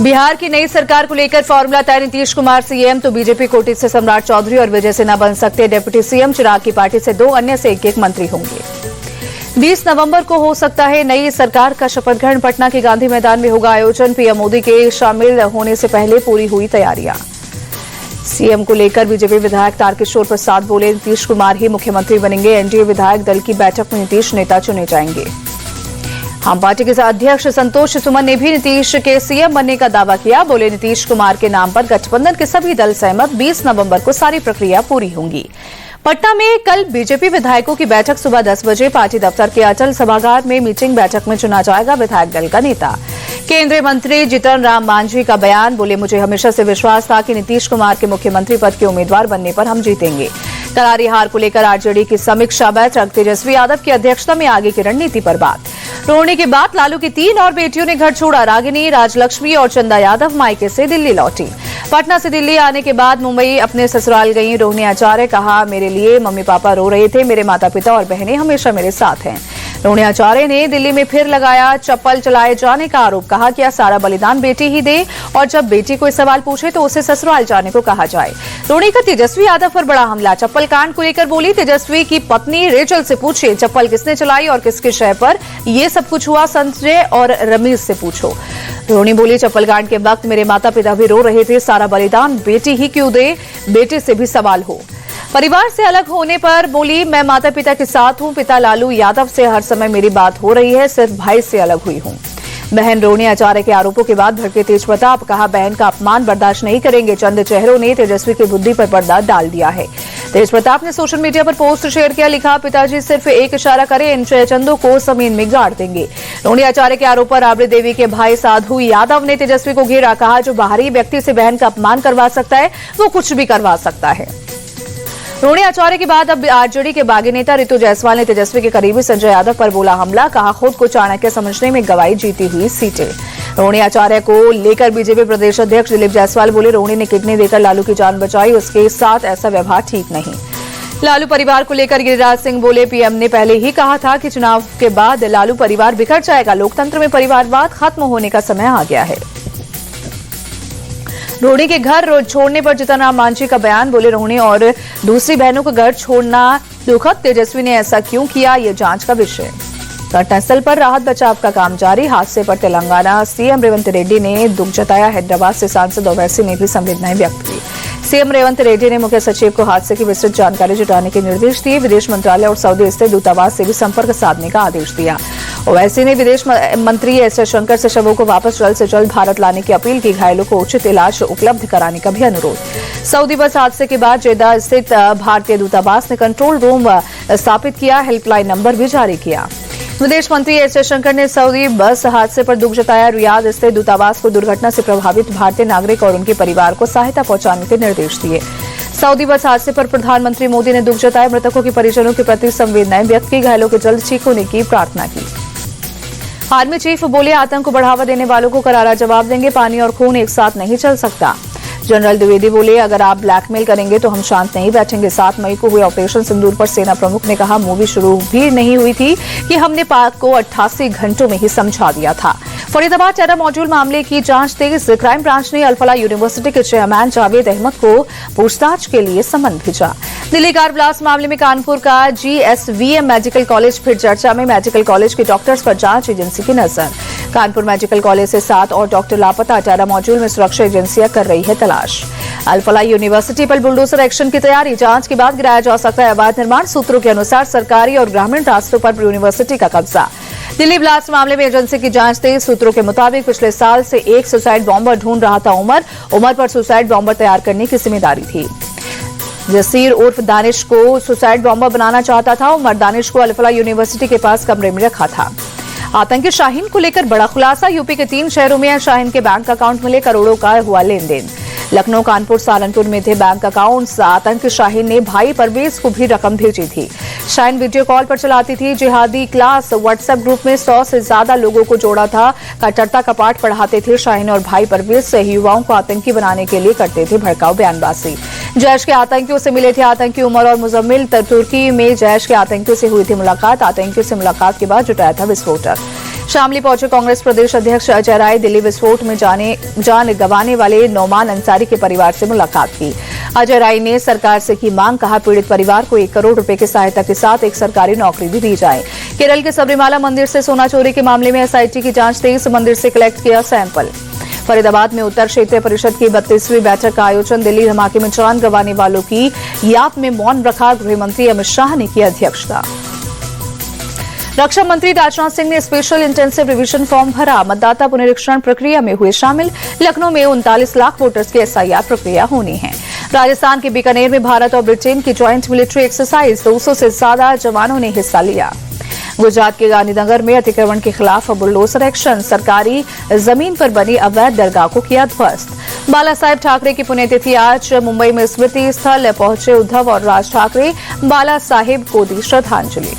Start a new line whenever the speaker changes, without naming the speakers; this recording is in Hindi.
बिहार की नई सरकार को लेकर फॉर्मूला तय। नीतीश कुमार सीएम तो बीजेपी कोटे से सम्राट चौधरी और विजय सिन्हा बन सकते हैं डिप्टी सीएम। चिराग की पार्टी से 2 अन्य से 1-1 मंत्री होंगे। 20 नवंबर को हो सकता है नई सरकार का शपथ ग्रहण। पटना के गांधी मैदान में होगा आयोजन। पीएम मोदी के शामिल होने से पहले पूरी हुई तैयारियां। सीएम को लेकर बीजेपी विधायक तारकिशोर प्रसाद बोले, नीतीश कुमार ही मुख्यमंत्री बनेंगे। एनडीए विधायक दल की बैठक में नीतीश नेता चुने जाएंगे। हम पार्टी के अध्यक्ष संतोष सुमन ने भी नीतीश के सीएम बनने का दावा किया। बोले, नीतीश कुमार के नाम पर गठबंधन के सभी दल सहमत। 20 नवंबर को सारी प्रक्रिया पूरी होंगी। पटना में कल बीजेपी विधायकों की बैठक सुबह 10 बजे पार्टी दफ्तर के अटल सभागार में मीटिंग। बैठक में चुना जाएगा विधायक दल का नेता। केंद्रीय मंत्री जीतन राम मांझी का बयान। बोले, मुझे हमेशा से विश्वास था कि नीतीश कुमार के मुख्यमंत्री पद के उम्मीदवार बनने पर हम जीतेंगे। करारी हार को लेकर आरजेडी की समीक्षा बैठक। तेजस्वी यादव की अध्यक्षता में आगे की रणनीति पर बात। रोहिणी के बाद लालू की 3 और बेटियों ने घर छोड़ा। रागिनी, राजलक्ष्मी और चंदा यादव मायके से दिल्ली लौटी। पटना से दिल्ली आने के बाद मुंबई अपने ससुराल गई रोहिणी आचार्य। कहा, मेरे लिए मम्मी पापा रो रहे थे। मेरे माता पिता और बहनें हमेशा मेरे साथ हैं। रोहिणी आचार्य ने दिल्ली में फिर लगाया चप्पल चलाए जाने का आरोप। कहा, क्या सारा बलिदान बेटी ही दे और जब बेटी कोई सवाल पूछे तो उसे ससुराल जाने को कहा जाए। रोहिणी का तेजस्वी यादव पर बड़ा हमला। चप्पल कांड को लेकर बोली, तेजस्वी की पत्नी रेचल से पूछिए चप्पल किसने चलाई और किसके शय पर ये सब कुछ हुआ। संजय और रमेश से पूछो। रोहिणी बोली, चप्पल कांड के वक्त मेरे माता पिता भी रो रहे थे। सारा बलिदान बेटी ही क्यों दे, बेटे से भी सवाल हो। परिवार से अलग होने पर बोली, मैं माता पिता के साथ हूं। पिता लालू यादव से हर समय मेरी बात हो रही है, सिर्फ भाई से अलग हुई हूं। बहन रोहिणी आचार्य के आरोपों के बाद भड़के तेज प्रताप। कहा, बहन का अपमान बर्दाश्त नहीं करेंगे। चंद चेहरों ने तेजस्वी की बुद्धि पर पर्दा डाल दिया है। तेज प्रताप ने सोशल मीडिया पर पोस्ट शेयर किया। लिखा, पिताजी सिर्फ एक इशारा करें, इन चंदों को जमीन में गाड़ देंगे। रोहिणी आचार्य के आरोप पर राबड़ी देवी के भाई साधु यादव ने तेजस्वी को घेरा। कहा, जो बाहरी व्यक्ति से बहन का अपमान करवा सकता है वो कुछ भी करवा सकता है। रोहिणी आचार्य के बाद अब आरजेडी के बागी नेता रितु जायसवाल ने तेजस्वी के करीबी संजय यादव पर बोला हमला। कहा, खुद को चाणक्य समझने में गवाई जीती हुई सीटें। रोहिणी आचार्य को लेकर बीजेपी प्रदेश अध्यक्ष दिलीप जायसवाल बोले, रोहिणी ने किडनी देकर लालू की जान बचाई, उसके साथ ऐसा व्यवहार ठीक नहीं। लालू परिवार को लेकर गिरिराज सिंह बोले, पीएम ने पहले ही कहा था कि चुनाव के बाद लालू परिवार बिखर जाएगा। लोकतंत्र में परिवारवाद खत्म होने का समय आ गया है। रोहिणी के घर छोड़ने पर जीतन राम मांझी का बयान। बोले, रोहिणी और दूसरी बहनों का घर छोड़ना दुखद। तेजस्वी ने ऐसा क्यों किया, ये जांच का विषय। घटनास्थल पर राहत बचाव का काम जारी। हादसे पर तेलंगाना सीएम रेवंत रेड्डी ने दुख जताया। हैदराबाद से सांसद ओवैसी ने भी संवेदनाएं व्यक्त की। सीएम रेवंत रेड्डी ने मुख्य सचिव को हादसे की विस्तृत जानकारी जुटाने के निर्देश दिए। विदेश मंत्रालय और सऊदी स्थित दूतावास से भी संपर्क साधने का आदेश दिया। ओवैसी ने विदेश मंत्री एस जयशंकर से शवों को वापस जल्द से जल्द भारत लाने की अपील की। घायलों को उचित इलाज उपलब्ध कराने का भी अनुरोध। सऊदी बस हादसे के बाद जेद्दा स्थित भारतीय दूतावास ने कंट्रोल रूम स्थापित किया। हेल्पलाइन नंबर भी जारी किया। विदेश मंत्री एस जयशंकर ने सऊदी बस हादसे पर दुख जताया। रियाद स्थित दूतावास को दुर्घटना से प्रभावित भारतीय नागरिक और उनके परिवार को सहायता पहुंचाने के निर्देश दिए। सऊदी बस हादसे पर प्रधानमंत्री मोदी ने दुख जताया। मृतकों के परिजनों के प्रति संवेदनाएं व्यक्त की। घायलों के जल्द ठीक होने की प्रार्थना की। आर्मी चीफ बोले, आतंक को बढ़ावा देने वालों को करारा जवाब देंगे। पानी और खून एक साथ नहीं चल सकता। जनरल द्विवेदी बोले, अगर आप ब्लैकमेल करेंगे तो हम शांत नहीं बैठेंगे। 7 मई को हुए ऑपरेशन सिंदूर पर सेना प्रमुख ने कहा, मूवी शुरू भी नहीं हुई थी कि हमने पाक को 88 घंटों में ही समझा दिया था। फरीदाबाद टेरर मॉड्यूल मामले की जांच तेज। क्राइम ब्रांच ने अल-फलाह यूनिवर्सिटी के चेयरमैन जावेद अहमद को पूछताछ के लिए समन भेजा। दिल्ली कार ब्लास्ट मामले में कानपुर का जीएसवीएम मेडिकल कॉलेज फिर चर्चा में। मेडिकल कॉलेज के डॉक्टर्स पर जांच एजेंसी की नजर। कानपुर मेडिकल कॉलेज से 7 और डॉक्टर लापता। टेरर मॉड्यूल में सुरक्षा एजेंसियां कर रही है तलाश। अल-फलाह यूनिवर्सिटी पर बुलडोजर एक्शन की तैयारी। जांच के बाद गिराया जा सकता है अवैध निर्माण। सूत्रों के अनुसार सरकारी और ग्रामीण रास्तों पर यूनिवर्सिटी का कब्जा। दिल्ली ब्लास्ट मामले में एजेंसी की जांच तेज। सूत्रों के मुताबिक पिछले साल से एक सुसाइड बॉम्बर ढूंढ रहा था उमर पर सुसाइड बॉम्बर तैयार करने की जिम्मेदारी थी। जसीर उर्फ दानिश को सुसाइड बॉम्बर बनाना चाहता था। उमर दानिश को अल-फलाह यूनिवर्सिटी के पास कमरे में रखा था। आतंकी शाहीन को लेकर बड़ा खुलासा। यूपी के 3 शहरों में शाहीन के बैंक अकाउंट मिले। करोड़ों का हुआ लेन देन। लखनऊ, कानपुर, सहारनपुर में थे बैंक अकाउंट्स। आतंकी शाहीन ने भाई परवेज को भी रकम भेजी थी। शाहीन वीडियो कॉल पर चलाती थी। जिहादी क्लास व्हाट्सएप ग्रुप में 100 से ज्यादा लोगों को जोड़ा था। कट्टरता का पाठ पढ़ाते थे। शाहीन और भाई परवेज से युवाओं को आतंकी बनाने के लिए करते थे भड़काऊ बयानबाजी। जैश के आतंकियों से मिले थे आतंकी उमर और मुजम्मिल। तुर्की में जैश के आतंकियों से हुई थी मुलाकात। आतंकियों से मुलाकात के बाद जुटाया था विस्फोटक। शामली पहुंचे कांग्रेस प्रदेश अध्यक्ष अजय राय। दिल्ली विस्फोट में जान गंवाने वाले नौमान अंसारी के परिवार से मुलाकात की। अजय राय ने सरकार से की मांग, कहा पीड़ित परिवार को 1 करोड़ रुपए की सहायता के साथ एक सरकारी नौकरी भी दी जाए। केरल के सबरीमाला मंदिर से सोना चोरी के मामले में एसआईटी की जांच तेज, मंदिर से कलेक्ट किया सैंपल। फरीदाबाद में उत्तर क्षेत्रीय परिषद की 32वीं बैठक का आयोजन। दिल्ली धमाके में जान गंवाने वालों की याद में मौन रखा, गृह मंत्री अमित शाह ने की अध्यक्षता। रक्षा मंत्री राजनाथ सिंह ने स्पेशल इंटेंसिव रिवीजन फॉर्म भरा, मतदाता पुनरीक्षण प्रक्रिया में हुए शामिल। लखनऊ में 39 लाख वोटर्स की एसआईआर प्रक्रिया होनी है। राजस्थान के बीकानेर में भारत और ब्रिटेन की ज्वाइंट मिलिट्री एक्सरसाइज, 200 से ज्यादा जवानों ने हिस्सा लिया। गुजरात के गांधीनगर में अतिक्रमण के खिलाफ बुलडोजर एक्शन, सरकारी जमीन पर बनी अवैध दरगाह को किया ध्वस्त। बाला साहेब ठाकरे की पुण्यतिथि आज, मुंबई में स्मृति स्थल पहुंचे उद्धव और राज ठाकरे, बाला साहेब को दी श्रद्धांजलि।